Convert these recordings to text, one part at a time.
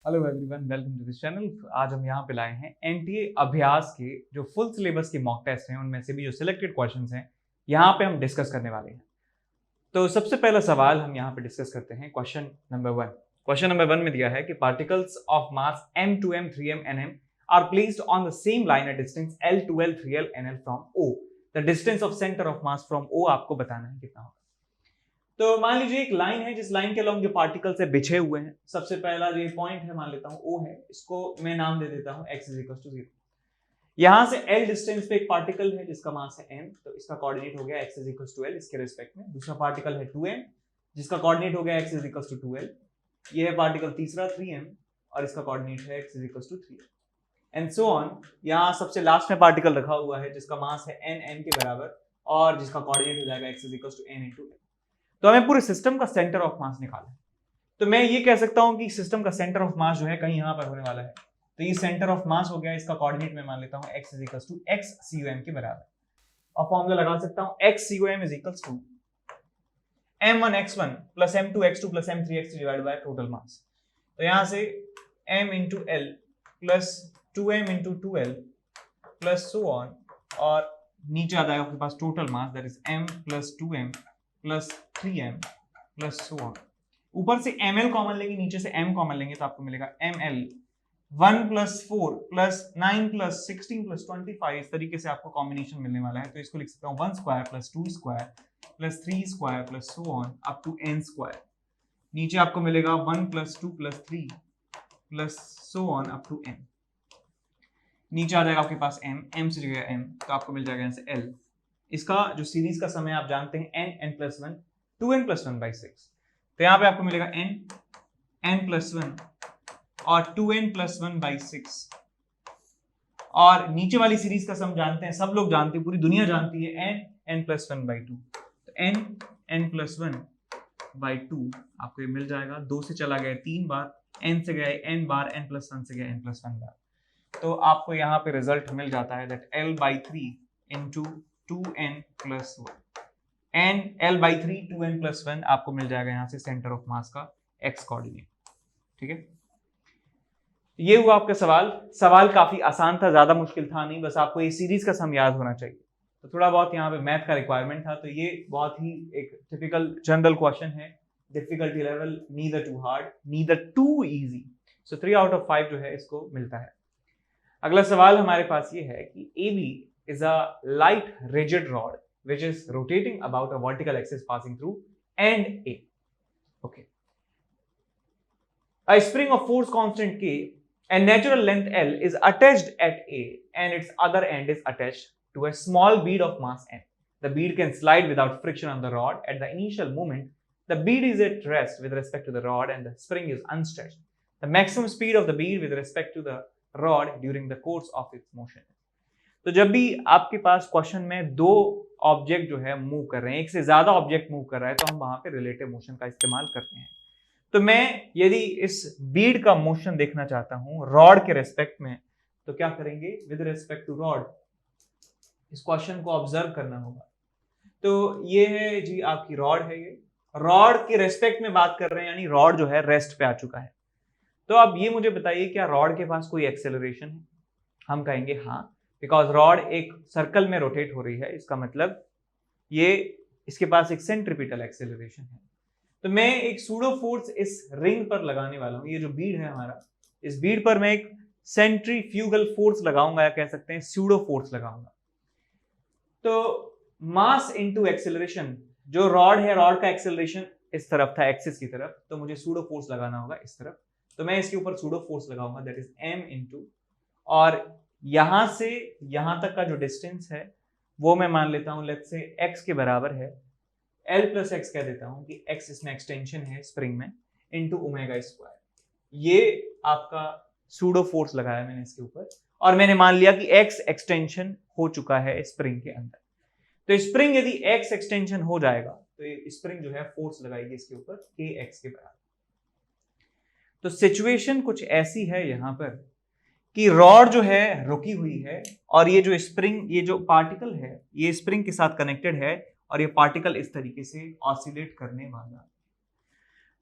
Hello everyone, welcome to this channel. आज हम यहाँ पे लाए हैं एनटीए अभ्यास के जो फुल सिलेबस के मॉक टेस्ट हैं उनमें से भी जो सिलेक्टेड क्वेश्चंस हैं यहाँ पे हम डिस्कस करने वाले हैं। तो सबसे पहला सवाल हम यहाँ पे डिस्कस करते हैं क्वेश्चन नंबर 1। क्वेश्चन नंबर 1 में दिया है कि particles of mass m2m 3m nm are placed on the same line at distance l2l 3l nl from O। The distance of centre of mass from O आपको बताना है कितना होगा। तो मान लीजिए एक लाइन है जिस लाइन के अलॉन्ग जो पार्टिकल्स है बिछे हुए हैं। सबसे पहला जो पॉइंट है मान लेता हूं O है, इसको मैं नाम दे देता हूं x इज इक्वल टू 0। यहां से l डिस्टेंस पे एक पार्टिकल है जिसका मास है m, तो इसका कोऑर्डिनेट हो गया x is equal to l इसके रिस्पेक्ट में। दूसरा पार्टिकल है 2m जिसका कोऑर्डिनेट हो गया x is equal to 2l। ये है पार्टिकल तीसरा 3m और इसका कोऑर्डिनेट है x is equal to 3l and so on. यहां सबसे लास्ट में पार्टिकल रखा हुआ है जिसका मास है n के बराबर और जिसका कोऑर्डिनेट हो जाएगा x is equal to n into l। तो हमें पूरे सिस्टम का सेंटर ऑफ मास निकालना है। तो मैं ये कह सकता हूं कि सिस्टम का सेंटर ऑफ मास जो है कहीं यहां पर होने वाला है। तो ये सेंटर ऑफ मास हो गया, इसका कोऑर्डिनेट मैं मान लेता हूं x is equal to x cum के बराबर। और फॉर्मूला लगा सकता हूं x cum is equal to m1 x1 plus m2 x2 plus m3 x3 divide by total mass. तो यहां से m into l plus 2m into 2l plus so on, और नीचे आ जाएगा आपके पास total mass that is m plus 2m plus 3m plus so on. ऊपर से ml कॉमन लेंगे, नीचे से m कॉमन लेंगे तो आपको मिलेगा ml 1 plus 4 plus 9 plus 16 plus 25। इस तरीके से आपको कॉम्बिनेशन मिलने वाला है। तो इसको लिख सकता हूँ 1 square plus 2 square plus 3 square plus so on up to n square. नीचे आपको मिलेगा 1 plus 2 plus 3 plus so on up to n। नीचे आ जाएगा आपके पास m से जगह m, तो आपको मिल जाएगा यहाँ से l। इसका जो सीरीज का समय आप जानते हैं n plus 1 2n plus 1 by 6। तो यहाँ पे आपको मिलेगा n प्लस 1 और 2n प्लस 1 बाई 6। और नीचे वाली सीरीज का सम जानते हैं, सब लोग जानते हैं, पूरी दुनिया जानती है n प्लस 1 बाई 2। तो n प्लस 1 बाई 2 आपको ये मिल जाएगा। 2 से चला गया 3 बार, n से गया n बार, n प्लस 1 से गया n प्लस 1 बार। तो आपको यहाँ पे रिजल्ट मिल जाता है that l by 3 into 2n plus 1 and l by 3 2n plus 1 आपको मिल जाएगा यहाँ से सेंटर ऑफ मास का x कोऑर्डिनेट। ठीक है, ये हुआ आपका सवाल। सवाल काफी आसान था, ज्यादा मुश्किल था नहीं, बस आपको ये सीरीज का सम याद होना चाहिए। तो थोड़ा बहुत यहाँ पे मैथ का रिक्वायरमेंट था। तो ये बहुत ही एक टिपिकल जनरल क्वेश्चन है। Difficulty level neither too hard neither too easy. So 3 out of 5 जो है इसको मिलता है। अगला सवाल हमारे पास ये है कि AB is a light rigid rod which is rotating about a vertical axis passing through end A. Okay. A spring of force constant K and natural length L is attached at A and its other end is attached to a small bead of mass M. The bead can slide without friction on the rod. At the initial moment, the bead is at rest with respect to the rod and the spring is unstretched. The maximum speed of the bead with respect to the rod during the course of its motion. तो जब भी आपके पास question में दो object जो है move कर रहे हैं, एक से ज्यादा ऑब्जेक्ट मूव कर रहा है, तो हम वहां पे रिलेटिव मोशन का इस्तेमाल करते हैं। तो मैं यदि इस बीड का मोशन देखना चाहता हूं रॉड के रेस्पेक्ट में, तो क्या करेंगे, विद रेस्पेक्ट टू रॉड इस क्वेश्चन को ऑब्जर्व करना होगा। तो ये है जी आपकी रॉड है, ये रॉड के रेस्पेक्ट में बात कर रहे हैं, यानी रॉड जो है रेस्ट पे आ चुका है। तो अब ये मुझे बताइए क्या रॉड के पास कोई एक्सेलरेशन है? हम कहेंगे हाँ, बिकॉज रॉड एक सर्कल में रोटेट हो रही है, इसका मतलब ये इसके पास एक सेंट्रीपिटल एक्सेलरेशन है। तो मैं एक सूडो फोर्स इस रिंग पर लगाने वाला हूं। ये जो बीड है हमारा, इस बीड पर मैं एक सेंट्रीफ्यूगल फोर्स लगाऊंगा, या कह सकते हैं सूडो फोर्स लगाऊंगा। तो मास इनटू एक्सेलरेशन, जो रॉड है, रॉड का एक्सेलरेशन इस तरफ था, एक्सिस की तरफ, तो मुझे सूडो फोर्स लगाना होगा इस तरफ। तो मैं इसके ऊपर सूडो फोर्स लगाऊंगा दैट इज m इंटू, और यहां से यहां तक का जो डिस्टेंस है वो मैं मान लेता हूं लेट्स से x के बराबर है, l प्लस एक्स कह देता हूं कि x इसमें एक्सटेंशन है स्प्रिंग में, इंटू ओमेगा स्क्वायर। ये आपका सूडो फोर्स लगाया मैंने इसके ऊपर, और मैंने मान लिया कि x एक्सटेंशन हो चुका है स्प्रिंग के अंदर। तो स्प्रिंग यदि x एक्सटेंशन हो जाएगा तो ये स्प्रिंग जो है फोर्स लगाएगी इसके ऊपर kx के बराबर। तो सिचुएशन कुछ ऐसी है यहां पर कि रॉड जो है रुकी हुई है, और ये जो स्प्रिंग, ये जो पार्टिकल है ये स्प्रिंग के साथ कनेक्टेड है, और ये पार्टिकल इस तरीके से ऑसिलेट करने वाला।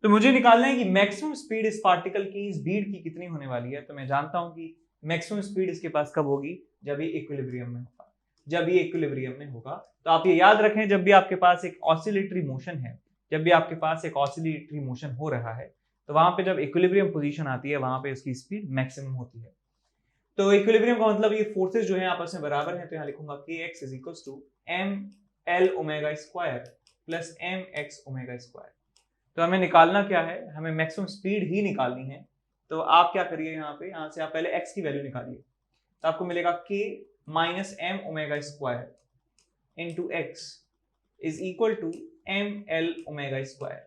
तो मुझे निकालना है कि मैक्सिमम स्पीड इस पार्टिकल की, इस बीड की कितनी होने वाली है। तो मैं जानता हूं कि मैक्सिमम स्पीड इसके पास कब होगी, जब ये इक्विलिब्रियम में होगा। जब ये इक्विलिब्रियम में होगा, तो आप ये याद रखें, जब भी आपके पास एक ऑसिलेटरी मोशन है, जब भी आपके पास एक ऑसिलेटरी मोशन हो रहा है, तो वहां पे जब इक्विलिब्रियम पोजीशन आती है, वहां पे उसकी स्पीड मैक्सिमम होती है। तो इक्विलिब्रियम का मतलब ये फोर्सेस जो है आपस में बराबर है, तो यहाँ लिखूंगा kx is equals to ml omega square plus mx omega square. तो हमें निकालना क्या है, हमें मैक्सिमम स्पीड ही निकालनी है। तो आप क्या करिए, यहाँ से आप पहले x की वैल्यू निकालिए, तो आपको मिलेगा k minus m omega square into X is equal to ml omega square.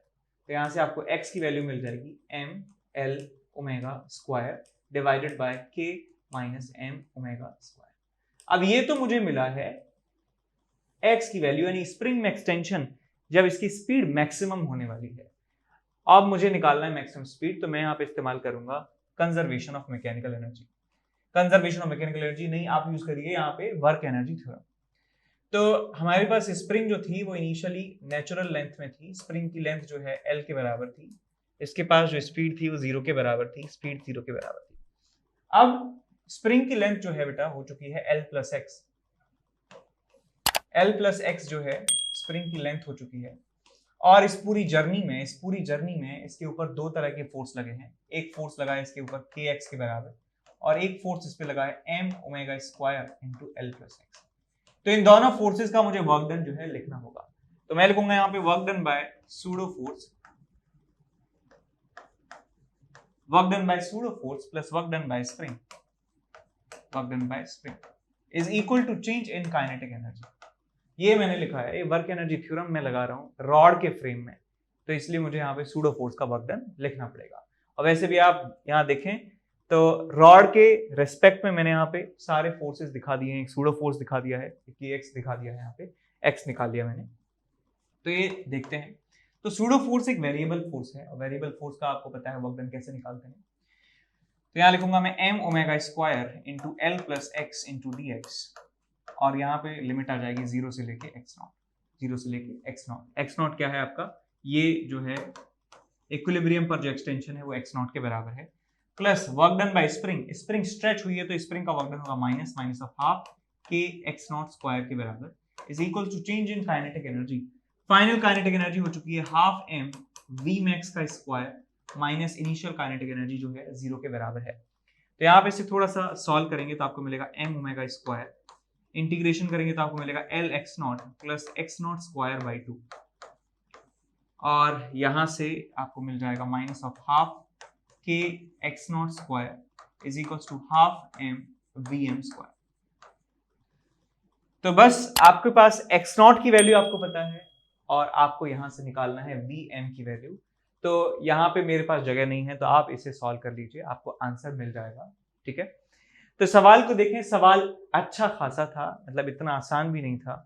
तो यहाँ से आपको x की वैल्यू मिल जाएगी ml omega square divided bye k minus m omega square. अब ये तो मुझे मिला है x की वैल्यू, यानी स्प्रिंग में एक्सटेंशन जब इसकी स्पीड मैक्सिमम होने वाली है। अब मुझे निकालना है मैक्सिमम स्पीड, तो मैं यहाँ पे इस्तेमाल करूंगा conservation of mechanical energy. Conservation of mechanical energy नहीं, आप यूज करिए यहाँ पे वर्क एनर्जी थ्योरम। तो हमारे पास स्प्रिंग जो थी वो इनिशियली नेचुरल लेंथ में थी। स्प्रिंग की लेंथ जो है L के बराबर थी, इसके पास जो स्पीड थी वो 0 के बराबर थी, स्पीड 0 के बराबर थी। अब स्प्रिंग की लेंथ जो है बेटा हो चुकी है L plus x. L plus x जो है स्प्रिंग की लेंथ हो चुकी है, और इस पूरी जर्नी में इसके ऊपर दो तरह के फोर्स लगे हैं। एक फोर्स लगा है इसके ऊपर kx के बराबर, और एक फोर्स इस पे लगा है m omega square into L plus x. तो इन दोनों फोर्सेस का मुझे वर्क डन जो है लिखना होगा। तो मैं लिखूंगा यहाँ पे work done by pseudo force plus work done by spring is equal to change in kinetic energy. ये मैंने लिखा है, ये वर्क एनर्जी थ्योरम मैं लगा रहा हूँ रॉड के फ्रेम में, तो इसलिए मुझे यहाँ पे सूडो फोर्स का वर्क डन लिखना पड़ेगा। और वैसे भी आप यहाँ देखें तो रॉड के रेस्पेक्ट में मैंने यहाँ पे सारे फोर्सेस दिखा दिए हैं। एक सूडो फोर्स दिखा दिया है, एक एक्स दिखा दिया है, यहाँ पे एक्स निकाल दिया मैंने। तो ये देखते हैं, तो सूडो फोर्स एक वेरिएबल फोर्स है, और वेरिएबल फोर्स का आपको पता है वर्क डन कैसे निकालते हैं। तो यहाँ लिखूंगा मैं m omega square into L plus x into D x, और यहाँ पे लिमिट आ जाएगी 0 से लेके x नॉट क्या है आपका, ये जो है इक्विलिब्रियम पर जो एक्सटेंशन है वो x नॉट के बराबर है, plus work done by spring stretch हुई है, तो स्प्रिंग का वर्क डन होगा minus of half k x nought square के बराबर is equal to change in kinetic energy. Final kinetic energy हो चुकी है हाफ m v मैक्स का square minus initial kinetic energy जो है 0 के बराबर है। तो यहाँ पे इसे थोड़ा सा सॉल्व करेंगे तो आपको मिलेगा m ओमेगा स्क्वायर, इंटीग्रेशन करेंगे तो आपको मिलेगा L X nought plus X nought square by 2, और यहां से आपको मिल जाएगा minus of half k X nought square is equal to half m vm square. तो बस आपके पास एक्स नॉट की वैल्यू आपको पता है, और आपको यहां से निकालना है vm की वैल्यू। तो यहाँ पे मेरे पास जगह नहीं है, तो आप इसे सॉल्व कर लीजिए, आपको आंसर मिल जाएगा। ठीक है, तो सवाल को देखें, सवाल अच्छा खासा था, मतलब इतना आसान भी नहीं था।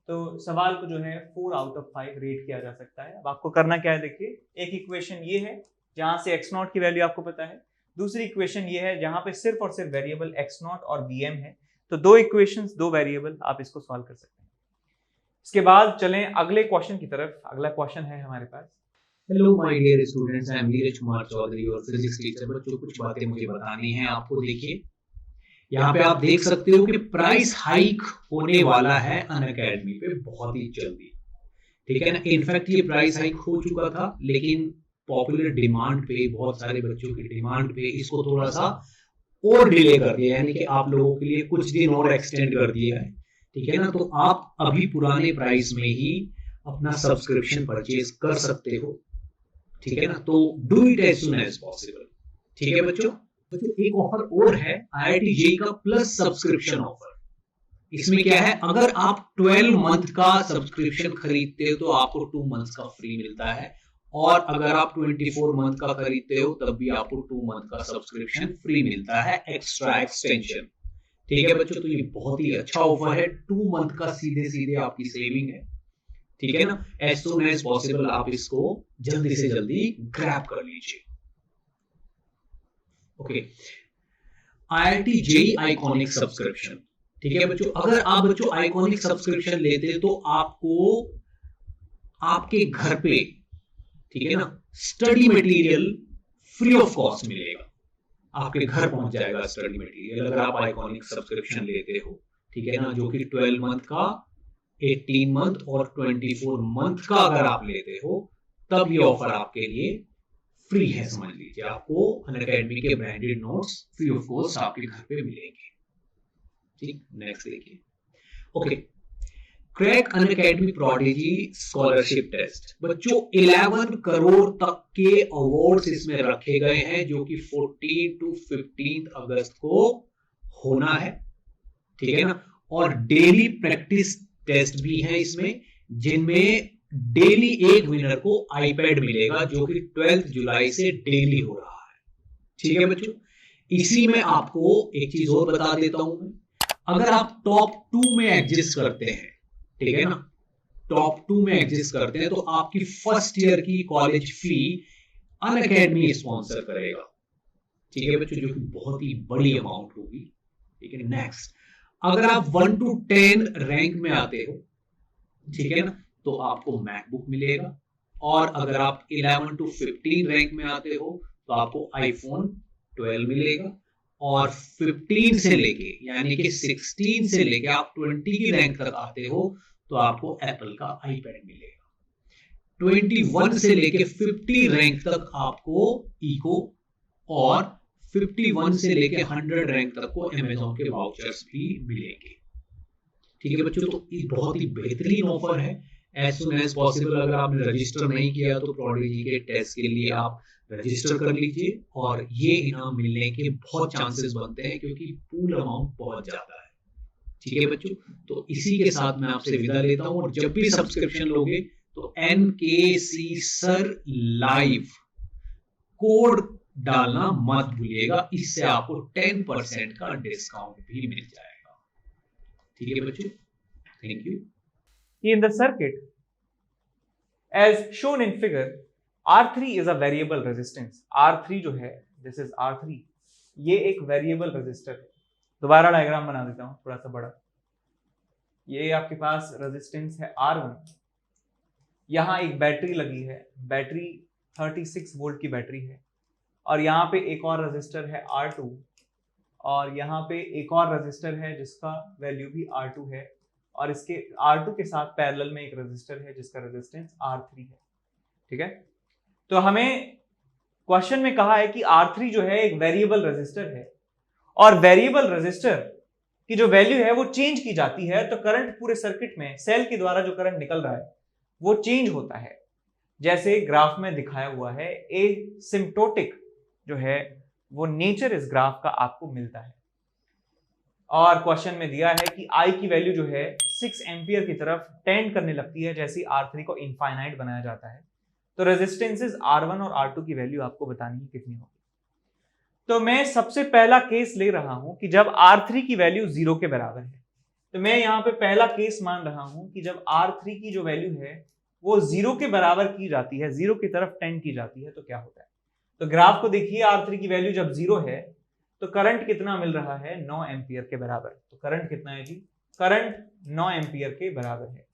तो सवाल को जो है 4 आउट ऑफ 5 रेट किया जा सकता है। अब आपको करना क्या है, देखिए, एक इक्वेशन ये है जहां से एक्स नॉट की वैल्यू आपको पता है, दूसरी इक्वेशन ये है जहां पे सिर्फ और सिर्फ वेरिएबल एक्स नॉट और bm है। तो दो इक्वेशंस, दो वेरिएबल, आप इसको सॉल्व कर सकते हैं। इसके बाद चलें अगले क्वेश्चन की तरफ। अगला क्वेश्चन है हमारे पास, hello my dear students, I am Neeraj Kumar Chaudhary और फिजिक्स टीचर। बच्चों, कुछ बातें मुझे बतानी है आपको। देखिए, यहाँ पे आप देख सकते हो कि प्राइस हाइक होने वाला है अनअकैडमी पे बहुत ही जल्दी। ठीक है ना, इनफैक्ट ये प्राइस हाइक हो चुका था, लेकिन पॉपुलर डिमांड पे, बहुत सारे बच्चों की डिमांड पे इसको थोड़ा सा और डिले कर दिया, यानी कि आप लोगों के लिए कुछ दिन और एक्सटेंड कर दिया है। ठीक है ना, तो आप अभी पुराने प्राइस में ही अपना सब्सक्रिप्शन परचेज कर सकते हो। ठीक है ना, तो do it as soon as possible. ठीक है बच्चों, एक ऑफर और है IIT JEE का प्लस सब्सक्रिप्शन ऑफर। इसमें क्या है, अगर आप 12 मंथ का सब्सक्रिप्शन खरीदते हो तो आपको 2 मंथ का फ्री मिलता है, और अगर आप 24 मंथ का खरीदते हो तब भी आपको 2 मंथ का सब्सक्रिप्शन फ्री मिलता है, एक्स्ट्रा एक्सटेंशन। ठीक है बच्चों, तो ये बहुत ही अच्छा ऑफर है। 2 मंथ का सीधे सीधे आपकी सेविंग है। ठीक है ना, एज सून एज पॉसिबल आप इसको जल्दी से जल्दी ग्रैब कर लीजिए। Okay, IIT JEE iconic subscription. ठीक है बच्चों, अगर आप बच्चों आइकॉनिक सब्सक्रिप्शन लेते तो आपको आपके घर पे, ठीक है ना, study material free of cost मिलेगा, आपके घर पहुंच जाएगा स्टडी मटेरियल। अगर आप आइकॉनिक सब्सक्रिप्शन लेते हो, ठीक है ना, जो कि 12 मंथ का, 18 मंथ और 24 मंथ का अगर आप लेते हो, तब ये ऑफर आपके लिए फ्री है। समझ लीजिए, आपको अनअकैडमी के branded notes free of cost आपके घर पे मिलेंगे। ठीक, नेक्स्ट देखिए। Okay, crack Unacademy prodigy scholarship test. बच्चों 11 करोड़ तक के अवार्ड्स इसमें रखे गए हैं, जो कि 14 to 15 अगस्त को होना है, ठीक है ना। और डेली प्रैक्टिस टेस्ट भी है इसमें, जिनमें डेली एक विनर को आईपैड मिलेगा, जो कि 12 जुलाई से डेली हो रहा है। ठीक है बच्चों, इसी में आपको एक चीज और बता देता हूं मैं, अगर आप टॉप 2 में एग्जिस्ट करते हैं, ठीक है ना, टॉप 2 में एग्जिस्ट करते हैं, तो आपकी फर्स्ट ईयर की कॉलेज फी अनअकैडमी स्पॉन्सर करेगा। ठीक है बच्चों, जो कि बहुत ही बड़ी अमाउंट होगी। ठीक है, नेक्स्ट, अगर आप 1 to 10 रैंक में आते हो, ठीक है ना, तो आपको मैकबुक मिलेगा। और अगर आप 11 to 15 रैंक में आते हो, तो आपको आईफोन 12 मिलेगा। और 15 से लेके, यानी कि 16 से लेके आप 20 की रैंक तक आते हो, तो आपको एप्पल का आईपैड मिलेगा। 21 से लेके 50 रैंक तक आपको इको, और 51 से लेके 100 रैंक तक को अमेज़न के वाउचर्स भी मिलेंगे। ठीक है बच्चों, तो ये बहुत ही बेहतरीन ऑफर है। एज सुन एज पॉसिबल, अगर आपने रजिस्टर नहीं किया तो प्रोडिजी के टेस्ट के लिए आप रजिस्टर कर लीजिए, और ये इनाम मिलने के बहुत चांसेस बनते हैं, क्योंकि पूल अमाउंट बहुत ज्यादा है। ठीक है बच्चों, तो इसी के साथ मैं आपसे विदा लेता हूं, और जब भी सब्सक्रिप्शन लोगे तो NKC सर लाइव कोड डालना मत भूलिएगा, इससे आपको 10% का डिस्काउंट भी मिल जाएगा। ठीक है बच्चों, thank you. In the circuit, as shown in figure, R3 is a variable resistance. R3 जो है, this is R3, ये एक वेरिएबल रेजिस्टर है। दोबारा डायग्राम बना देता हूं थोड़ा सा बड़ा। ये आपके पास रेजिस्टेंस है R1, यहाँ एक बैटरी लगी है, बैटरी 36 वोल्ट की बैटरी है, और यहाँ पे एक और रेजिस्टर है R2, और यहाँ पे एक और रेजिस्टर है जिसका वैल्यू भी R2 है, और इसके R2 के साथ पैरेलल में एक रेजिस्टर है जिसका रेजिस्टेंस R3 है। ठीक है, तो हमें क्वेश्चन में कहा है कि R3 जो है एक वेरिएबल रेजिस्टर है, और वेरिएबल रेजिस्टर की जो वैल्यू है वो चेंज की जाती है, तो करंट पूरे सर्किट में सेल के द्वारा जो करंट निकल रहा है वो चेंज होता है, जैसे ग्राफ में दिखाया हुआ है। एसिम्प्टोटिक जो है वो नेचर इस ग्राफ का आपको मिलता है, और क्वेश्चन में दिया है कि I की वैल्यू जो है 6 एम्पियर की तरफ टेंड करने लगती है जैसे R3 को इनफाइनाइट बनाया जाता है। तो रेजिस्टेंसेस R1 और R2 की वैल्यू आपको बतानी है कितनी होगी। तो मैं सबसे पहला केस ले रहा हूं कि जब R3 की वैल्यू 0 के बराबर है, तो मैं यहाँ पे पहला केस मान रहा हूं कि जब R3 की जो वैल्यू है वो 0 के बराबर की जाती है, 0 की तरफ टेंड की जाती है, तो क्या होता है। तो ग्राफ को देखिए, R3 की वैल्यू जब 0 है तो करंट कितना मिल रहा है, 9 एम्पियर के बराबर। तो करंट कितना है जी, करंट 9 एम्पियर के बराबर है।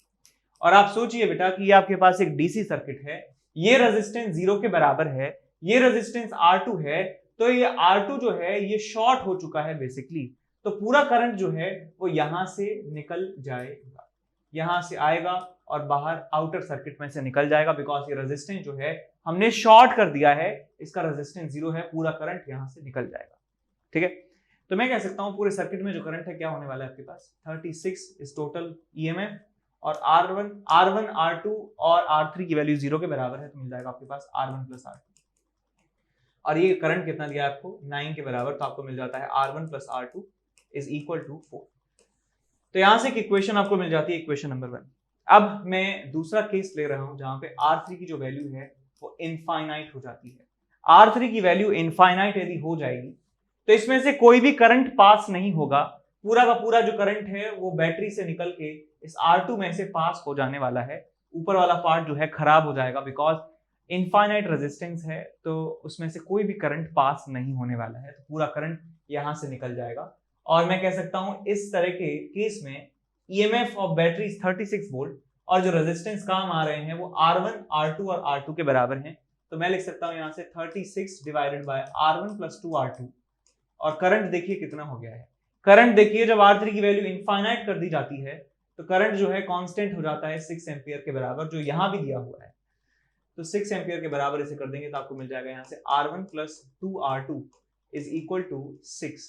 और आप सोचिए बेटा कि ये आपके पास एक डीसी सर्किट है, ये रेजिस्टेंस 0 के बराबर है, ये रेजिस्टेंस R2 है, तो ये R2 जो है ये शॉर्ट हो चुका है बेसिकली, तो पूरा करंट जो है वो यहां से निकल जाएगा, यहां से आएगा और बाहर आउटर सर्किट में से निकल जाएगा, बिकॉज ये रेजिस्टेंस जो है हमने शॉर्ट कर दिया है, इसका रेजिस्टेंस 0 है, पूरा करंट यहां से निकल जाएगा। ठीक है, तो मैं कह सकता हूं पूरे सर्किट में जो करंट है क्या होने वाला है आपके पास, 36 इज टोटल EMF, और R1, R2 और R3 की वैल्यू 0 के बराबर है, तो मिल जाएगा आपके पास R1 प्लस R2। और ये करंट कितना दिया आपको, 9 के बराबर, तो आपको मिल जाता है R1 plus R2 is equal to 4। तो यहां से एक इक्वेशन आपको मिल जाती है, इक्वेशन नंबर 1। अब मैं दूसरा केस ले रहा हूं जहां पे R3 की जो वैल्यू है वो इनफाइनाइट हो जाती है। R3 की वैल्यू इनफाइनाइट यदि हो जाएगी तो इसमें से कोई भी करंट पास नहीं होगा, पूरा का पूरा जो करंट है वो बैटरी से निकल के इस R2 में से पास हो जाने वाला है। ऊपर वाला पार्ट जो है खराब हो जाएगा, बिकॉज इनफाइनाइट रेजिस्टेंस है, तो उसमें से कोई भी करंट पास नहीं होने वाला है, तो पूरा करंट यहां से निकल जाएगा। और मैं कह सकता हूं इस तरह के केस में EMF ऑफ बैटरी 36 वोल्ट, और जो रेजिस्टेंस काम आ रहे हैं वो R1, R2 और R2 के बराबर हैं, तो मैं लिख सकता हूं यहां से 36 divided by R1 plus 2R2। और करंट देखिए कितना हो गया है। करंट देखिए जब R3 की वैल्यू इनफाइनाइट कर दी जाती है तो करंट जो है कांस्टेंट हो जाता है 6 एम्पियर के बराबर, जो यहां भी दिया हुआ है। तो 6 एम्पियर के बराबर इसे कर देंगे तो आपको मिल जाएगा यहां से R1 plus 2R2 is equal to 6।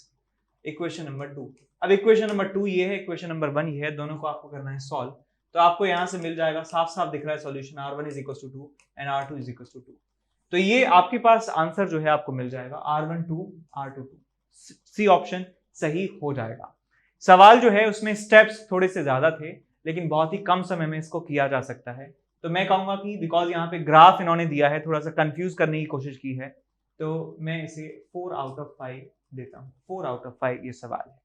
Equation number 2। अब इक्वेशन नंबर 2 ये है, इक्वेशन नंबर 1 ये है, दोनों को आपको करना है सॉल्व। तो आपको यहां से मिल जाएगा, साफ साफ दिख रहा है solution, R1 is equal to 2 and R2 is equal to 2। तो ये आपके पास आंसर जो है आपको मिल जाएगा R1 2 R2 2। सी ऑप्शन सही हो जाएगा। सवाल जो है उसमें स्टेप्स थोड़े से ज्यादा थे, लेकिन बहुत ही कम समय में इसको किया जा सकता है। तो मैं कहूंगा कि बिकॉज यहाँ पे ग्राफ इन्होंने दिया है, थोड़ा सा कंफ्यूज करने की कोशिश की है, तो मैं इसे 4 आउट ऑफ 5 देता हूँ। 4 आउट ऑफ 5 ये सवाल है।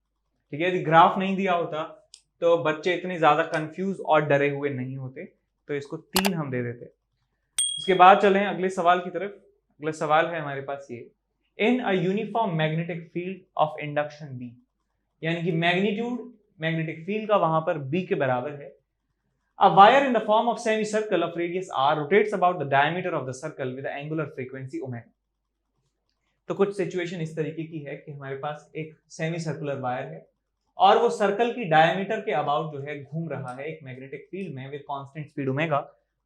ठीक है, यदि ग्राफ नहीं दिया होता तो बच्चे इतने ज्यादा कंफ्यूज और डरे हुए नहीं होते, तो इसको 3 हम दे देते। इसके बाद चलें अगले सवाल की तरफ। अगला सवाल है हमारे पास ये, in a uniform magnetic field of induction B, यानी कि मैग्नीट्यूड मैग्नेटिक फील्ड का वहां पर बी के बराबर है। A wire in the form of semicircle of radius r rotates about the diameter of the circle with the angular frequency omega। तो कुछ सिचुएशन इस तरीके की है कि हमारे पास एक सेमी सर्कुलर वायर है और वो सर्कल की डायमीटर के अबाउट जो है घूम रहा है एक मैग्नेटिक फील्ड में विद कांस्टेंट स्पीड ओमेगा।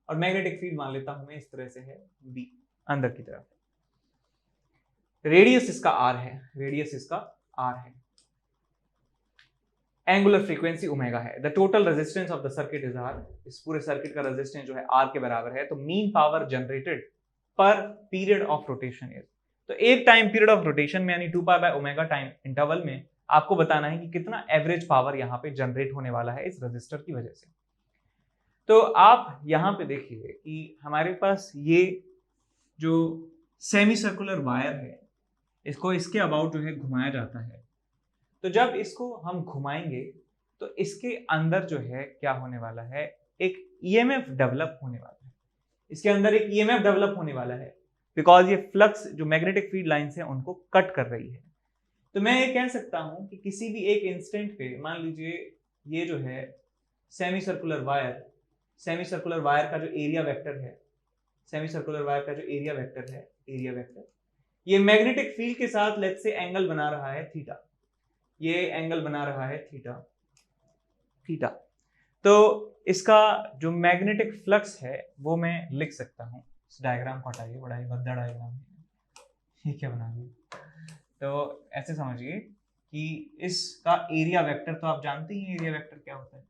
और मैग्नेटिक फील्ड मान लेता हूं मैं इस तरह से है बी, अंदर की तरफ। रेडियस इसका आर है, रेडियस इसका आर है, एंगुलर फ्रीक्वेंसी ओमेगा है। The total resistance of the circuit is R. इस पूरे सर्किट का रेजिस्टेंस जो है आर के बराबर है। तो मीन पावर जनरेटेड पर पीरियड ऑफ रोटेशन इज, तो एक टाइम पीरियड ऑफ रोटेशन में यानी 2 pi by omega time interval में आपको बताना है कि कितना एवरेज पावर यहाँ पे जनरेट होने वाला है इस रेजिस्टर की वजह से। तो आप यहाँ पे देखिए कि हमारे पास ये जो सेमी सर्कुलर वायर है, इसको इसके अबाउट जो है घुमाया जाता है। तो जब इसको हम घुमाएंगे तो इसके अंदर जो है क्या होने वाला है, एक ईएमएफ डेवलप होने वाला है। इसके अंदर एक ईएमएफ डेवलप होने वाला है बिकॉज ये फ्लक्स जो मैग्नेटिक फील्ड लाइंस है उनको कट कर रही है। तो मैं ये कह सकता हूं कि किसी भी एक इंस्टेंट पे मान लीजिए ये जो है semi circular wire, semi circular wire का जो एरिया वेक्टर है, सेमी सर्कुलर वायर का जो एरिया वेक्टर है, एरिया वेक्टर, ये मैग्नेटिक फील्ड के साथ लेट्स से एंगल बना रहा है थीटा। ये एंगल बना रहा है थीटा, थीटा। तो इसका जो मैग्नेटिक फ्लक्स है वो मैं लिख सकता हूं। इस डायग्राम को हटाइए, बड़ा ही भद्दा डायग्राम है, ये क्या बना दिया। तो ऐसे समझिए कि इसका एरिया वेक्टर, तो आप जानते ही एरिया वेक्टर क्या होता है।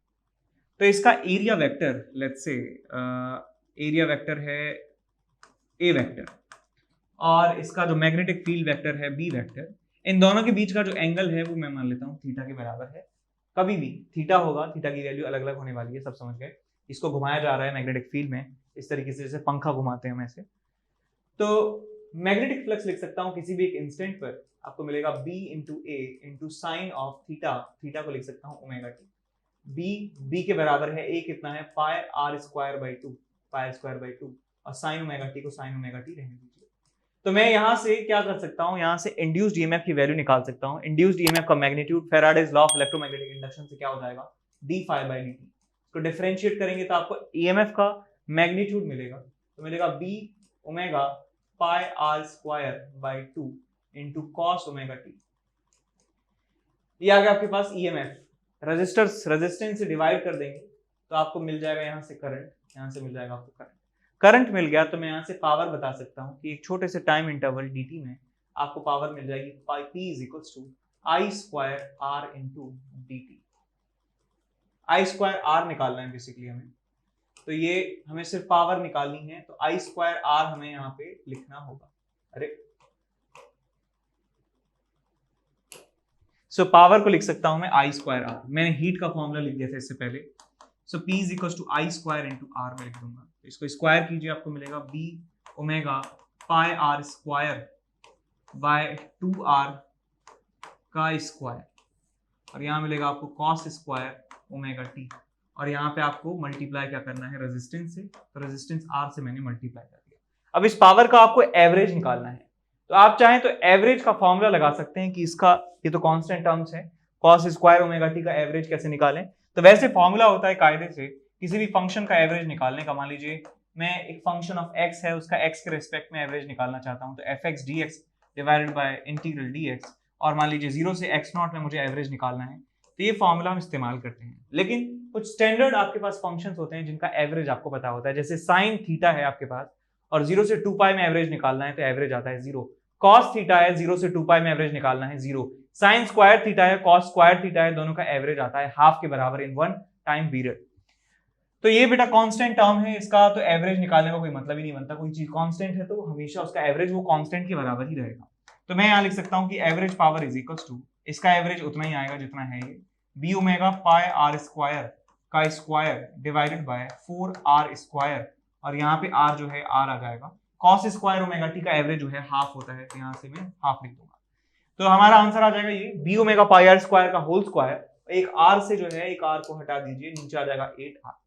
तो इसका area vector let's say area vector है ए वेक्टर और इसका जो मैग्नेटिक फील्ड वेक्टर है बी वेक्टर। इन दोनों के बीच का जो एंगल है वो मैं मान लेता हूँ थीटा के बराबर है। कभी भी थीटा होगा, थीटा की वैल्यू अलग अलग होने वाली है, सब समझ गए। इसको घुमाया जा रहा है मैग्नेटिक फील्ड में इस तरीके से जैसे पंखा घुमाते हैं वैसे। तो मैग्नेटिक फ्लक्स लिख सकता हूँ किसी भी एक इंस्टेंट पर, आपको मिलेगा B into A into sine of theta. Theta को लिख सकता हूँ ओमेगा टी। बी के बराबर है, ए कितना है, pi R square by 2, pi square by 2, और साइन ओमेगा टी को साइन ओमेगा टी रहने दीजिए। तो मैं यहां से क्या कर सकता हूं, यहां से इंड्यूस्ड ईएमएफ की वैल्यू निकाल सकता हूं। इंड्यूस्ड ईएमएफ का magnitude Faraday's law of electromagnetic induction से क्या हो जाएगा, D phi by D T. तो डिफरेंशिएट करेंगे तो आपको ईएमएफ का मैग्नीट्यूड मिलेगा, तो मिलेगा B omega pi R square by 2 into cos omega T. ये आ गया आपके पास ईएमएफ। रेजिस्टेंस से डिवाइड कर देंगे तो आपको मिल जाएगा यहाँ से करंट, यहाँ से मिल जाएगा आपको करंट। करंट मिल गया तो मैं यहाँ से पावर बता सकता हूँ कि एक छोटे से टाइम इंटरवल dt में आपको पावर मिल जाएगी P is equal to I square R into D T. आई स्क्वायर आर निकालना है बेसिकली हमें, तो ये हमें सिर्फ पावर निकालनी है, तो आई स्क्वायर आर हमें यहाँ पे लिखना होगा। अरे सो पावर को लिख सकता हूं मैं आई स्क्वायर आर। मैंने हीट का फॉर्मूला लिख दिया था इससे पहले। So P is equal to I square into R में लिख दूंगा। तो इसको स्क्वायर कीजिए, आपको मिलेगा B omega pi R square by 2r का स्क्वायर, और यहाँ मिलेगा आपको कॉस स्क्वायर ओमेगा टी, और यहाँ पे आपको मल्टीप्लाई क्या करना है रेजिस्टेंस से, तो रेजिस्टेंस आर से मैंने मल्टीप्लाई कर दिया। अब इस पावर का आपको एवरेज निकालना है, तो आप चाहें तो एवरेज का फॉर्मूला लगा सकते हैं कि इसका, ये तो कांस्टेंट टर्म्स है, कॉस स्क्वायर ओमेगा टी का एवरेज कैसे निकालें। तो वैसे फॉर्मूला होता है कायदे से किसी भी फंक्शन का एवरेज निकालने का। मान लीजिए मैं एक फंक्शन ऑफ x है उसका x के रिस्पेक्ट में एवरेज निकालना चाहता हूँ, तो fx dx divided by integral dx, और मान लीजिए 0 से x0 में मुझे एवरेज निकालना है, तो ये फॉर्मूला हम इस्तेमाल करते हैं। लेकिन कुछ स्टैंडर्ड आपके पास फंक्शंस होते हैं जिनका एवरेज आपको पता होता है, जैसे साइन थीटा है आपके पास और 0 से 2 पाई में एवरेज निकालना है तो एवरेज आता है 0। कॉस थीटा है, 0 से 2 पाई में एवरेज निकालना है 0। साइन स्क्वायर थीटा है, कॉस स्क्वायर थीटा है, दोनों का एवरेज आता है हाफ के बराबर इन 1 टाइम पीरियड। तो ये बेटा कांस्टेंट टर्म है, इसका तो एवरेज निकालने का कोई मतलब ही नहीं बनता। कोई चीज कांस्टेंट है तो हमेशा उसका एवरेज वो कांस्टेंट के बराबर ही रहेगा। तो मैं यहाँ लिख सकता हूँ कि average power is equals to, इसका एवरेज उतना ही आएगा जितना है ये, B omega pi R square का square divided by 4r square, और यहाँ पे r जो है r आ जाएगा। कॉस स्क्वायर ओमेगा टी का एवरेज जो है हाफ होता है, तो यहाँ से मैं हाफ लिख दूंगा। तो हमारा आंसर आ जाएगा ये B omega pi R square का होल स्क्वायर, एक r से जो है एक r को हटा दीजिए, नीचे आ जाएगा 8r।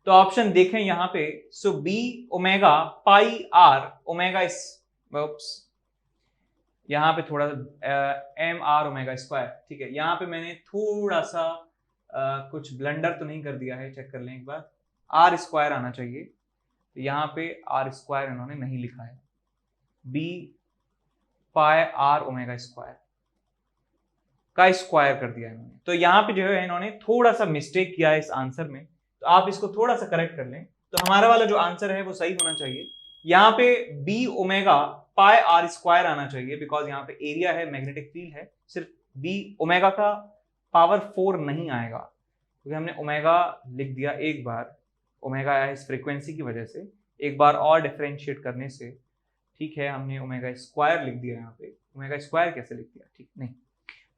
तो ऑप्शन देखें यहाँ पे, so B omega pi R omega यहाँ पे थोड़ा एम आर ओमेगा स्क्वायर, ठीक है। यहाँ पे मैंने थोड़ा सा कुछ ब्लंडर तो नहीं कर दिया है, चेक कर लें एक बार, आर स्क्वायर आना चाहिए, तो यहाँ पे आर स्क्वायर इन्होंने नहीं लिखा है, B pi R omega square का स्क्वायर कर दिया इन्होंने। तो यहाँ पे जो है इन्होंने थोड़ा सा मिस्टेक किया है इस आंसर में, तो आप इसको थोड़ा सा करेक्ट कर लें तो हमारा वाला जो आंसर है वो सही होना चाहिए। यहाँ पे B omega pi R square आना चाहिए, बिकॉज यहाँ पे एरिया है, मैग्नेटिक फील्ड है, सिर्फ बी ओमेगा का पावर 4 नहीं आएगा, क्योंकि हमने ओमेगा लिख दिया एक बार, ओमेगा आया इस फ्रीक्वेंसी की वजह से, एक बार और डिफरेंशिएट करने से, ठीक है, हमने ओमेगा स्क्वायर लिख दिया। यहाँ पे ओमेगा स्क्वायर कैसे लिख दिया, ठीक नहीं।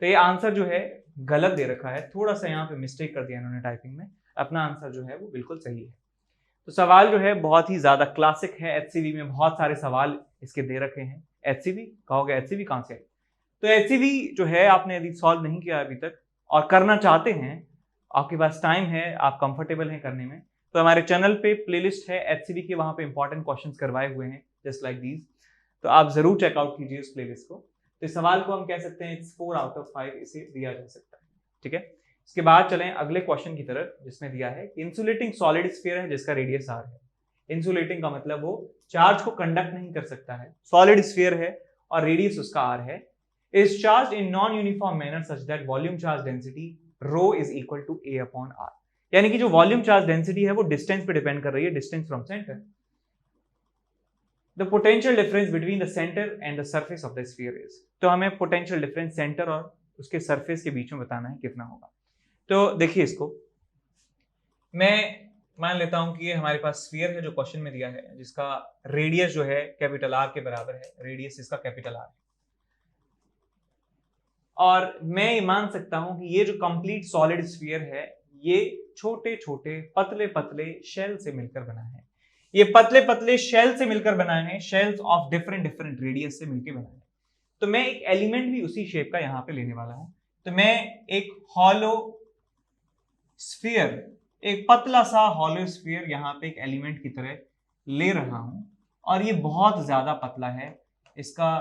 तो ये आंसर जो है गलत दे रखा है, थोड़ा सा यहाँ पे मिस्टेक कर दिया इन्होंने टाइपिंग में, अपना आंसर जो है वो बिल्कुल सही है। तो सवाल जो है बहुत ही ज्यादा क्लासिक है, एचसीवी में बहुत सारे सवाल इसके दे रखे हैं। एचसीवी कहोगे, एचसीवी कहाँ से आई? तो एचसीवी जो है आपने यदि सॉल्व नहीं किया अभी तक और करना चाहते हैं, आपके पास टाइम है, आप कंफर्टेबल हैं करने में, तो हमारे चैनल पे प्लेलिस्ट है एचसीवी के, वहां पे इंपॉर्टेंट क्वेश्चंस करवाए हुए हैं जस्ट लाइक दीज, तो आप जरूर चेकआउट कीजिए उस प्लेलिस्ट को। तो इस सवाल को हम कह सकते हैं 4 आउट ऑफ 5 इसे दिया जा सकता है, ठीक है। इसके बाद चलें अगले क्वेश्चन की तरफ, जिसमें दिया है इंसुलेटिंग सॉलिड स्फीयर है जिसका रेडियस r है। इंसुलेटिंग का मतलब वो चार्ज को कंडक्ट नहीं कर सकता है, सॉलिड स्फीयर है और रेडियस उसका r है, is charge in non uniform manner such that volume charge density rho is equal to a upon r। यानी कि जो वॉल्यूम चार्ज डेंसिटी है वो डिस्टेंस पे डिपेंड कर रही है, distance from centre. The potential difference between the centre and the surface of the sphere is, तो हमें पोटेंशियल डिफरेंस सेंटर और उसके सरफेस के बीच में बताना है कितना होगा। तो देखिए, इसको मैं मान लेता हूं कि ये हमारे पास स्फीयर है जो क्वेश्चन में दिया है, जिसका रेडियस जो है कैपिटल R के बराबर है, रेडियस इसका कैपिटल R है, और मैं ये मान सकता हूं कि ये जो कंप्लीट सॉलिड स्फीयर है ये छोटे छोटे पतले पतले शेल से मिलकर बना है। ये पतले पतले शेल से मिलकर बना है, shells of different different radius से मिलकर बना है। तो मैं एक एलिमेंट भी उसी शेप का यहाँ पे लेने वाला हूं। तो मैं एक हॉलो स्फीयर, एक पतला सा हॉलो स्फीयर यहाँ पे एक एलिमेंट की तरह ले रहा हूं, और ये बहुत ज्यादा पतला है, इसका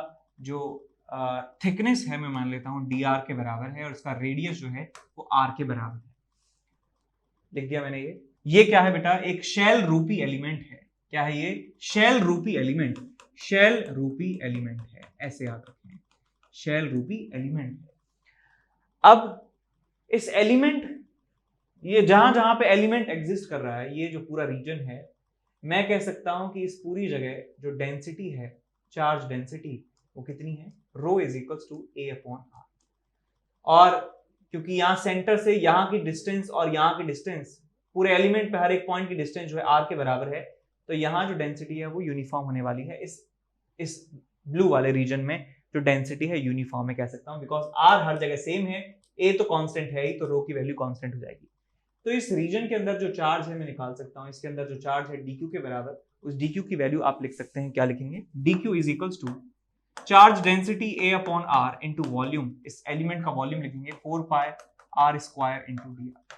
जो थिकनेस है मैं मान लेता हूं dr के बराबर है, और इसका रेडियस जो है वो r के बराबर है। लिख दिया मैंने। ये क्या है बेटा? एक शेल रूपी एलिमेंट है। क्या है ये? शेल रूपी एलिमेंट, शेल रूपी एलिमेंट है, ऐसे याद रखें, शेल रूपी एलिमेंट है। अब इस एलिमेंट, ये जहां जहां पे एलिमेंट एग्जिस्ट कर रहा है, ये जो पूरा रीजन है, मैं कह सकता हूं कि इस पूरी जगह जो डेंसिटी है, चार्ज डेंसिटी, वो कितनी है? Rho is equals to a upon r। और क्योंकि यहाँ सेंटर से यहाँ की डिस्टेंस और यहाँ की डिस्टेंस, पूरे एलिमेंट पे हर एक पॉइंट की डिस्टेंस जो है r के बराबर है, तो यहाँ जो डेंसिटी है वो यूनिफॉर्म होने वाली है। इस ब्लू वाले रीजन में जो डेंसिटी है यूनिफॉर्म है कह सकता हूँ, बिकॉज r हर जगह सेम है, a तो कांस्टेंट है ही, तो रो की वैल्यू कांस्टेंट हो जाएगी। तो इस रीजन के अंदर जो चार्ज है मैं निकाल सकता हूँ, इसके अंदर जो चार्ज है dq के बराबर, उस dq की वैल्यू आप लिख सकते हैं, क्या लिखेंगे? dq is equals to charge density a upon r into volume, इस एलिमेंट का वॉल्यूम लिखेंगे 4 pi r square into dr।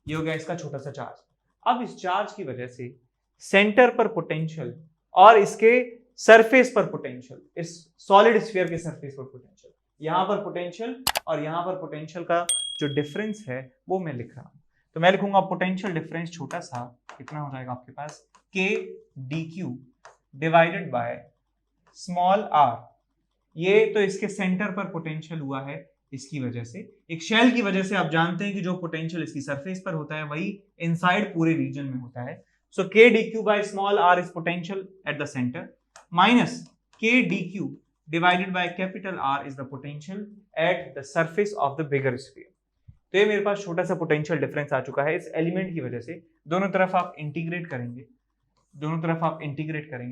ये हो गया इसका छोटा सा चार्ज। अब इस चार्ज की वजह से सेंटर पर पोटेंशियल और इसके सरफेस पर पोटेंशियल, इस सॉलिड स्फीयर के सरफेस पर पोटेंशियल, यहाँ पर पोटेंशियल और यहाँ पर पोटेंशियल का जो डिफरेंस है वो मैं लिख रहा हूँ। तो मैं लिखूंगा पोटेंशियल डिफरेंस छोटा सा कितना हो जाएगा आपके पास k dq divided by small r। ये तो इसके सेंटर पर पोटेंशियल हुआ है, इसकी वजह से एक शेल की वजह से आप जानते हैं कि जो पोटेंशियल इसकी सरफेस पर होता है वही इनसाइड पूरे रीजन में होता है। सो k dq by small r is potential at the center minus k dq divided by capital R is the potential at the surface of the bigger sphere। तो ये मेरे पास छोटा सा पोटेंशियल डिफरेंस आ चुका है इस एलिमेंट की वजह से। दोनों तरफ आप इंटीग्रेट करेंगे,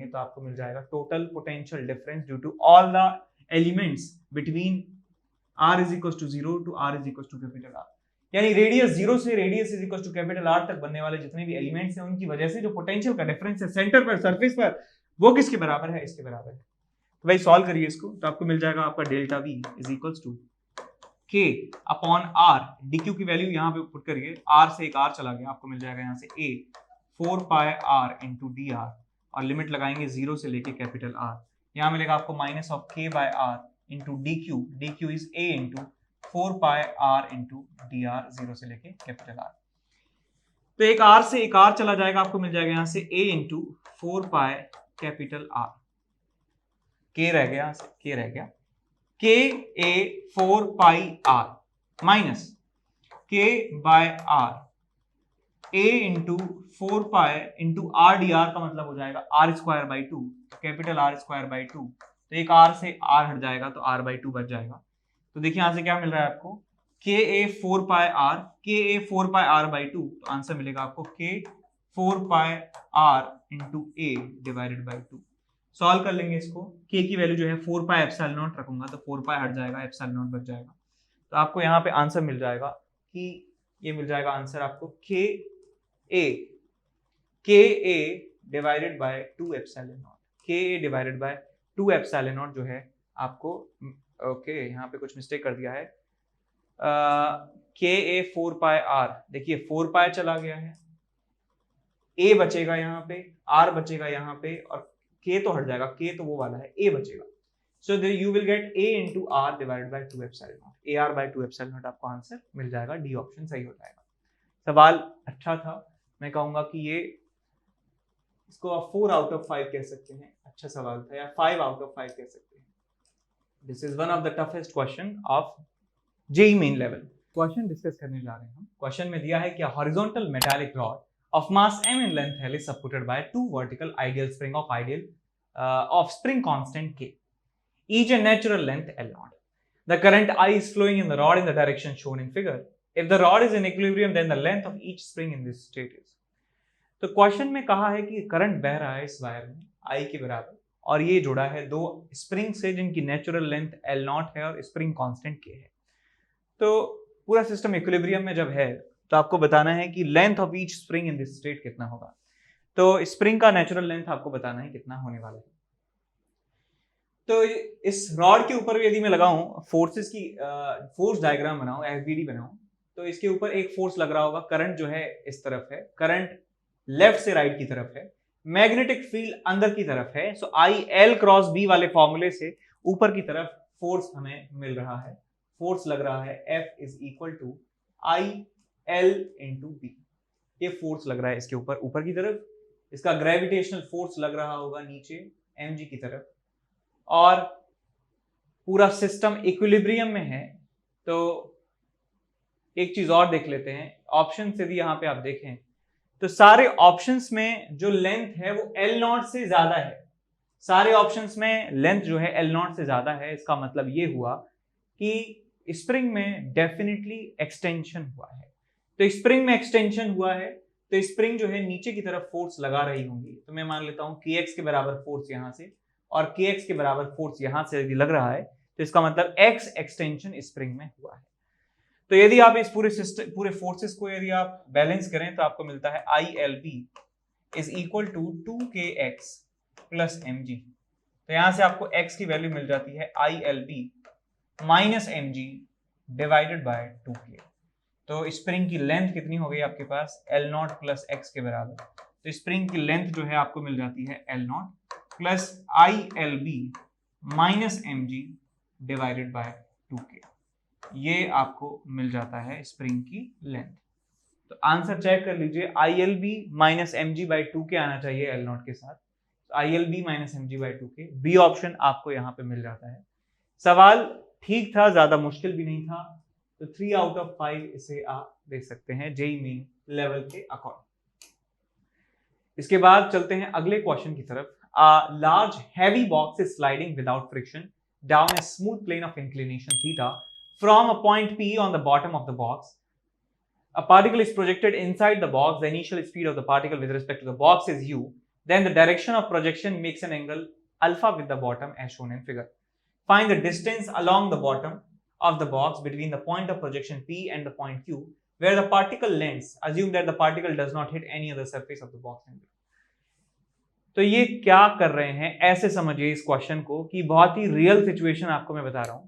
तो आपको मिल जाएगा total potential difference due to all the elements between r is equals to 0 to r is equals to capital R। यानी रेडियस 0 से radius is equal to capital R तक बनने वाले जितने भी एलिमेंट्स हैं उनकी वजह से जो पोटेंशियल का डिफरेंस है सेंटर पर, सरफेस पर, वो किसके बराबर है? इसके बराबर है। तो भाई सॉल्व करिए इसको, तो आपको मिल जाएगा आपका delta v is equals to k upon r, dq की वैल्यू यहाँ पे पुट करिए, r से एक r चला गया, आपको मिल जाएगा यहाँ से a 4 pi r into D R, और लिमिट लगाएंगे 0 से लेके कैपिटल R। यहाँ मिलेगा आपको minus of k by r into dq is a into 4 pi r into D R, 0 से लेके कैपिटल R। तो एक r से एक r चला जाएगा, आपको मिल जाएगा यहाँ से a into 4 pi capital R, k रह गया, k रह गया, k a 4 pi r minus k by r a into 4 pi into r D R, का मतलब हो जाएगा r square by 2, capital R square by 2। तो एक r से r हट जाएगा तो r बाई 2 बच जाएगा। तो देखिए यहाँ से क्या मिल रहा है आपको, k a 4 pi r by 2, तो आंसर मिलेगा आपको k 4 pi r into a divided by 2। Solve कर लेंगे इसको, k की वैल्यू जो है 4 पाई एप्सिलॉन नॉट रखूंगा तो 4 पाई हट जाएगा, एप्सिलॉन नॉट बच जाएगा। तो आपको यहाँ पे आंसर मिल जाएगा कि ये मिल जाएगा आंसर आपको k a divided by 2 epsilon not, k a divided by 2 epsilon not जो है आपको, ओके यहाँ पे कुछ मिस्टेक कर दिया है, k a 4 पाई r, देखिए 4 पाई चला गया है, a बचेगा यहाँ पे, r बचेगा यहाँ पे, और k तो हट जाएगा, k तो वो वाला है, a बचेगा। So you will get a into r divided by 2 epsilon naught, ar by 2 epsilon naught आपको आंसर मिल जाएगा, डी ऑप्शन सही हो जाएगा। सवाल अच्छा था, मैं कहूंगा कि ये इसको आप 4 आउट ऑफ 5 कह सकते हैं, अच्छा सवाल था, या 5 आउट ऑफ 5 कह सकते हैं। This is one of the toughest question of JEE Main level. Question discuss करने जा रहे हैं हम। क्वेश्चन में दिया है कि horizontal metallic rod of mass m in length L is supported by 2 vertical ideal spring constant k, each a natural length L0. The current I is flowing in the rod in the direction shown in figure. If the rod is in equilibrium, then the length of each spring in this state is. तो question में कहा है कि current बह रहा है इस wire में I के बराबर, और ये जुड़ा है दो स्प्रिंग से जिनकी नेचुरल लेंथ L0 है और स्प्रिंग कांस्टेंट k है। तो पूरा सिस्टम इक्विलिब्रियम में जब है तो आपको बताना है कि length of each spring in this state कितना होगा। तो स्प्रिंग का नेचुरल लेंथ आपको बताना है कितना होने वाला है। तो इस रॉड के ऊपर यदि मैं लगाऊं फोर्सेस की फोर्स डायग्राम बनाऊं, एफबीडी बनाऊं, तो इसके ऊपर एक फोर्स लग रहा होगा, करंट जो है इस तरफ है, करंट लेफ्ट से राइट की तरफ है, मैग्नेटिक फील्ड अंदर की तरफ है। सो आई एल क्रॉस बी वाले फॉर्मूले से ऊपर की तरफ फोर्स हमें मिल रहा है, फोर्स लग रहा है F is equal to I L into B. ये फोर्स लग रहा है इसके ऊपर, ऊपर की तरफ, इसका ग्रेविटेशनल फोर्स लग रहा होगा नीचे mg की तरफ, और पूरा सिस्टम इक्विलिब्रियम में है। तो एक चीज और देख लेते हैं, ऑप्शन यदि यहाँ पे आप देखें तो सारे ऑप्शंस में जो लेंथ है वो L0 से ज्यादा है, सारे ऑप्शंस में लेंथ जो है L0 से ज्यादा है। इसका मतलब ये हुआ कि स्प्रिंग में डेफिनेटली एक्सटेंशन हुआ है। तो स्प्रिंग में एक्सटेंशन हुआ है तो स्प्रिंग जो है नीचे की तरफ फोर्स लगा रही होंगी। तो मैं मान लेता हूं kx के बराबर फोर्स यहां से और kx के बराबर फोर्स यहां से यदि लग रहा है तो इसका मतलब x एक्सटेंशन स्प्रिंग में हुआ है। तो यदि आप इस पूरे सिस्टम, पूरे फोर्सेस को यदि आप बैलेंस करें तो आपको मिलता है ILB is equal to 2kx plus mg। तो यहां से आपको x की वैल्यू मिल जाती है ILB minus mg divided by 2k। तो स्प्रिंग की लेंथ कितनी हो गई आपके पास, L0 प्लस x के बराबर। तो स्प्रिंग की लेंथ जो है आपको मिल जाती है L0 plus ILB minus mg divided by 2k। ये आपको मिल जाता है स्प्रिंग की लेंथ। तो आंसर चेक कर लीजिए, ILB माइनस mg/2 के आना चाहिए L0 के साथ, ILB माइनस mg/2 के, बी ऑप्शन आपको यहाँ पे मिल जाता है। सवाल ठीक था, ज्यादा मुश्किल भी नहीं था, तो 3 आउट ऑफ 5 इसे आप दे सकते हैं जेईई मेन लेवल के अकॉर्डिंग। इसके बाद चलते हैं अगले क्वेश्चन की तरफ। Large heavy box is sliding without friction down a smooth plane of inclination theta from a point P on the bottom of the box. A particle is projected inside the box. The initial speed of the particle with respect to the box is u. Then the direction of projection makes an angle alpha with the bottom as shown in figure. Find the distance along the bottom of the box between the point of projection P and the point Q where the particle lands. Assume that the particle does not hit any other surface of the box. तो ये क्या कर रहे हैं, ऐसे समझिए इस question को कि बहुत ही रियल सिचुएशन आपको मैं बता रहा हूं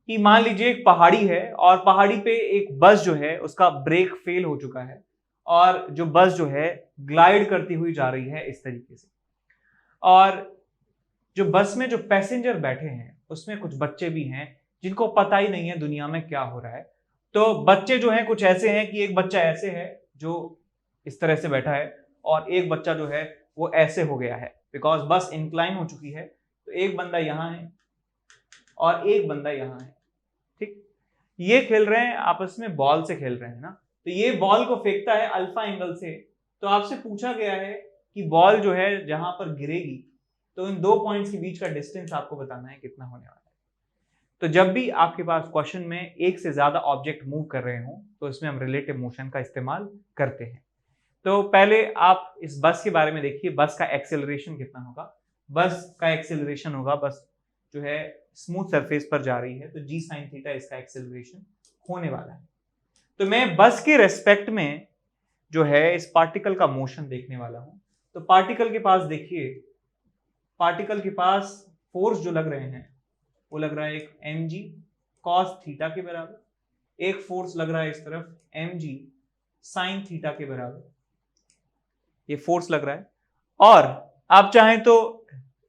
कि मान लीजिए एक पहाड़ी है और पहाड़ी पे एक बस जो है उसका ब्रेक फेल हो चुका है और जो बस जो है ग्लाइड करती हुई जा रही है इस तरीके से, और जो बस में जो पैसेंजर बैठे हैं उसमें कुछ बच्चे भी हैं जिनको पता ही नहीं है दुनिया में क्या हो रहा है। तो बच्चे जो हैं कुछ ऐसे हैं कि एक बच्चा ऐसे है जो इस तरह से बैठा है और एक बच्चा जो है वो ऐसे हो गया है बिकॉज बस इंक्लाइन हो चुकी है। तो एक बंदा यहाँ है और एक बंदा यहाँ है, ठीक। ये खेल रहे हैं आपस में, बॉल से खेल रहे हैं ना, तो ये बॉल को फेंकता है अल्फा एंगल से। तो आपसे पूछा गया है कि बॉल जो है जहां पर गिरेगी तो इन दो पॉइंट्स के बीच का डिस्टेंस आपको बताना है कितना होने वाला है। तो जब भी आपके पास क्वेश्चन में एक से ज्यादा ऑब्जेक्ट मूव कर रहे हो तो इसमें हम रिलेटिव मोशन का इस्तेमाल करते हैं। तो पहले आप इस बस के बारे में देखिए, बस का एक्सेलरेशन कितना होगा। बस का एक्सेलरेशन होगा, बस जो है स्मूथ सरफेस पर जा रही है तो जी साइन थीटा इसका एक्सेलरेशन होने वाला है। तो मैं बस के रेस्पेक्ट में जो है इस पार्टिकल का मोशन देखने वाला हूं। तो पार्टिकल के पास देखिए, पार्टिकल के पास फोर्स जो लग रहे हैं वो लग रहा है एक mg cos थीटा के बराबर, एक फोर्स लग रहा है इस तरफ mg sin थीटा के बराबर, ये फोर्स लग रहा है। और आप चाहें तो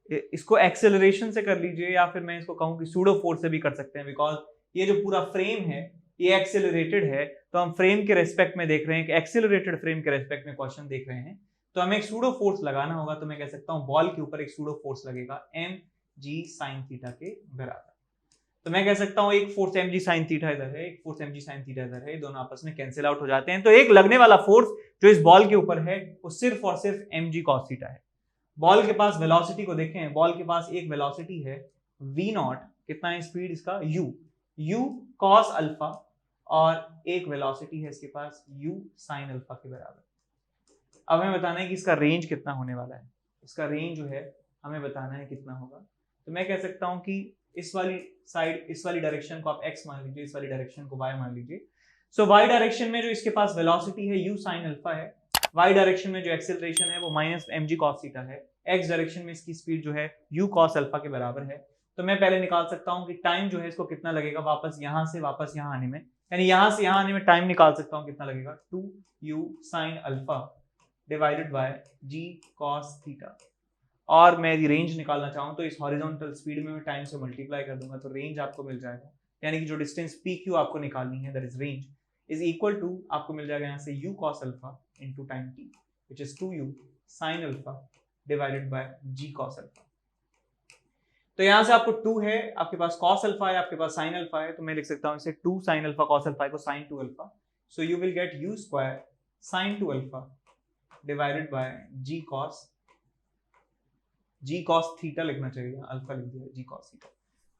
इसको एक्सेलरेशन से कर लीजिए या फिर मैं इसको कहूं कि सूडो फोर्स से भी कर सकते हैं, बिकॉज ये जो पूरा फ्रेम है ये एक्सेलरेटेड है। तो हम फ्रेम के रेस्पेक्ट में देख रहे हैं कि एक्सेलरेटेड फ्रेम के रेस्पेक्ट में क्वेश्चन देख रहे हैं, तो हमें एक सूडो फोर्स लगाना होगा। तो मैं कह सकता हूं बॉल के ऊपर एक सूडो फोर्स लगेगा mg sin थीटा के बराबर। तो मैं कह सकता हूं एक फोर्स mg sin थीटा इधर है, एक फोर्स mg sin थीटा इधर है, दोनों आपस में कैंसिल आउट हो जाते हैं। तो एक लगने वाला फोर्स जो इस बॉल के ऊपर है वो सिर्फ और सिर्फ mg cos थीटा है। बॉल के पास वेलोसिटी को देखें, बॉल के पास एक वेलोसिटी है v0, कितना है स्पीड इसका u cos अल्फा, और एक वेलोसिटी है इसके पास u sin अल्फा के बराबर। अब हमें बताना है कि इसका रेंज कितना होने वाला है, इसका रेंज जो है हमें बताना है कितना होगा। तो मैं कह सकता हूं कि इस वाली साइड, इस वाली डायरेक्शन को आप x मान लीजिए, इस वाली डायरेक्शन को y मान लीजिए। सो y डायरेक्शन में जो इसके पास वेलोसिटी है u sin अल्फा है, y डायरेक्शन में जो एक्सेलरेशन है वो माइनस mg cos थीटा है, x डायरेक्शन में इसकी स्पीड जो है u cos अल्फा के बराबर है। तो मैं पहले निकाल सकता हूं कि टाइम जो है इसको कितना लगेगा वापस यहां से वापस यहां आने में, यानी यहां से यहां आने में टाइम निकाल सकता हूं कितना लगेगा 2u sin alpha divided by g cos theta. और मैं यदि रेंज निकालना चाहूं तो इस हॉरिजॉन्टल स्पीड में मैं टाइम से मल्टीप्लाई कर दूंगा तो रेंज आपको मिल जाएगा, यानी कि जो डिस्टेंस pq आपको निकालनी है that is range is equal to आपको मिल जाएगा यहाँ से u cos alpha into time t which is 2u sin alpha divided by g cos alpha. तो यहाँ से आपको 2 है, आपके पास cos अल्फा है, आपके पास sin अल्फा है, तो मैं लिख सकता हूँ इसे 2 sin अल्फा cos अल्फा को sin 2 alpha. So you will gate u square sin 2 alpha divided by g cos theta लिखना चाहिए, अल्फा लिख दिया g cos थीटा।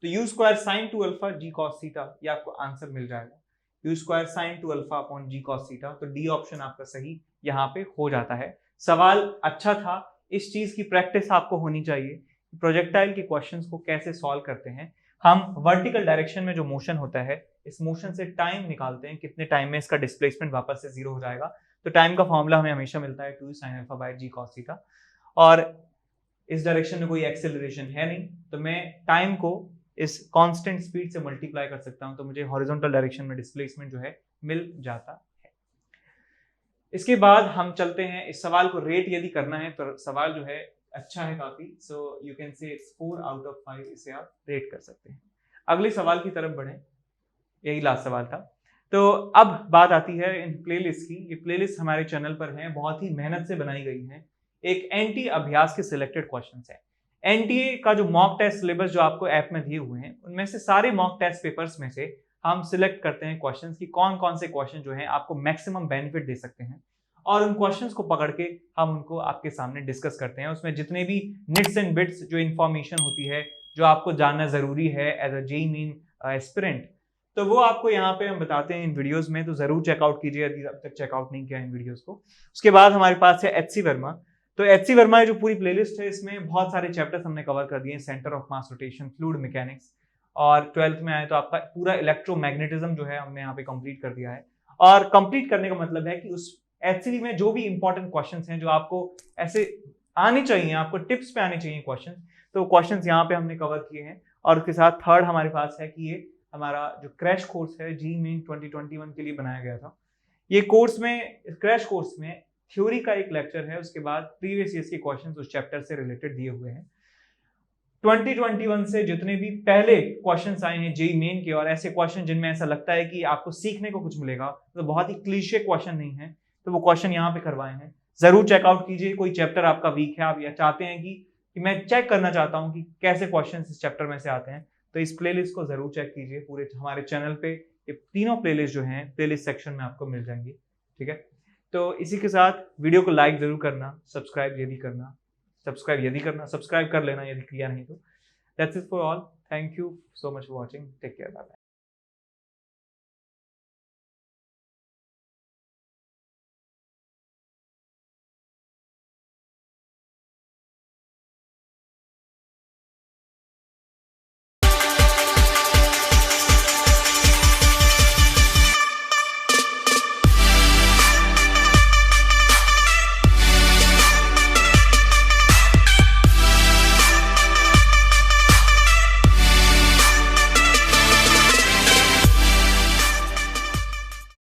तो u square sin 2 alpha g cos theta, ये आपको आंसर मिल जाएगा u square sin 2 alpha upon g cos theta. तो डी ऑप्शन आपका सही यहाँ पे हो जाता है। सवाल अच्छा था, इस चीज की प्रैक्टिस आपको होनी चाहिए, प्रोजेक्टाइल के क्वेश्चंस को कैसे सॉल्व करते हैं। हम वर्टिकल डायरेक्शन में जो मोशन होता है इस मोशन से टाइम निकालते हैं, कितने टाइम में इसका डिस्प्लेसमेंट वापस से 0 हो जाएगा। तो टाइम का फॉर्मूला हमें हमेशा मिलता है 2 sin alpha by g cos theta, और इस डायरेक्शन में कोई एक्सेलरेशन है नहीं तो मैं टाइम को इस कांस्टेंट स्पीड से मल्टीप्लाई कर सकता हूं, तो मुझे हॉरिजॉन्टल डायरेक्शन में डिस्प्लेसमेंट जो है मिल जाता है। इसके बाद हम चलते हैं, इस सवाल को रेट यदि करना है तो सवाल जो है अच्छा है काफी, so you can say it's 4 out of 5, इसे आप रेट कर सकते हैं। अगले सवाल की तरफ बढ़ें, यही लास्ट सवाल था। तो अब बात आती है इन प्लेलिस्ट की। ये प्लेलिस्ट हमारे चैनल पर है, बहुत ही मेहनत से बनाई गई है। एक एनटीए अभ्यास के सिलेक्टेड क्वेश्चंस हैं। एनटीए का जो मॉक टेस्ट सिलेबस जो आपको ऐप में दिए हुए हैं, उनमें से सारे मॉक टेस्ट पेपर्स में से हम सिलेक्ट करते हैं क्वेश्चंस की कौन कौन से क्वेश्चन जो हैं आपको मैक्सिमम बेनिफिट दे सकते हैं, और उन क्वेश्चंस को पकड़ के हम उनको आपके सामने डिस्कस करते हैं। उसमें जितने भी निट्स एंड बिट्स जो इन्फॉर्मेशन होती है जो आपको जानना जरूरी है as a JEE Main aspirant, तो वो आपको यहाँ पे हम बताते हैं इन वीडियोस में, तो जरूर चेकआउट कीजिए यदि अब तक चेकआउट नहीं किया इन वीडियोस को। उसके बाद हमारे पास है एचसी वर्मा। तो एचसी वर्मा जो पूरी प्लेलिस्ट है, इसमें बहुत सारे चैप्टर्स हमने कवर कर दिए हैं, centre of mass rotation, fluid mechanics, और 12th में आए तो आपका पूरा इलेक्ट्रोमैग्नेटिज्म जो है हमने यहाँ पे कंप्लीट कर दिया है। और कंप्लीट करने का मतलब है कि उस एचसी में जो भी इंपॉर्टेंट क्वेश्चंस हैं जो आपको ऐसे आने चाहिए, आपको टिप्स पे आने चाहिए क्वेश्चंस, तो क्वेश्चंस यहाँ पे हमने कवर किए हैं। और उसके साथ थर्ड हमारे पास है कि ये हमारा जो क्रैश कोर्स है जेईई मेन 2021 के लिए बनाया गया था। ये कोर्स में, क्रैश कोर्स में थ्योरी का एक लेक्चर है, उसके बाद प्रीवियस ईयर्स के क्वेश्चंस उस चैप्टर से रिलेटेड दिए हुए हैं। 2021 से जितने भी पहले क्वेश्चंस आए हैं जेईई मेन के, और ऐसे क्वेश्चन जिनमें ऐसा लगता है कि आपको सीखने को कुछ मिलेगा, तो बहुत ही क्लीशे क्वेश्चन नहीं है, तो वो क्वेश्चन यहाँ पे करवाए हैं। जरूर चेकआउट कीजिए। कोई चैप्टर आपका वीक है, आप या चाहते हैं कि मैं चेक करना चाहता हूँ कि कैसे क्वेश्चन इस चैप्टर में से आते हैं, तो इस प्लेलिस्ट को जरूर चेक कीजिए। पूरे हमारे चैनल पे ये तीनों प्लेलिस्ट जो हैं प्लेलिस्ट सेक्शन में आपको मिल जाएंगी, ठीक है। तो इसी के साथ वीडियो को लाइक जरूर करना, सब्सक्राइब कर लेना यदि किया नहीं तो। That's it for all. Thank you so much for watching. Take care, bye bye.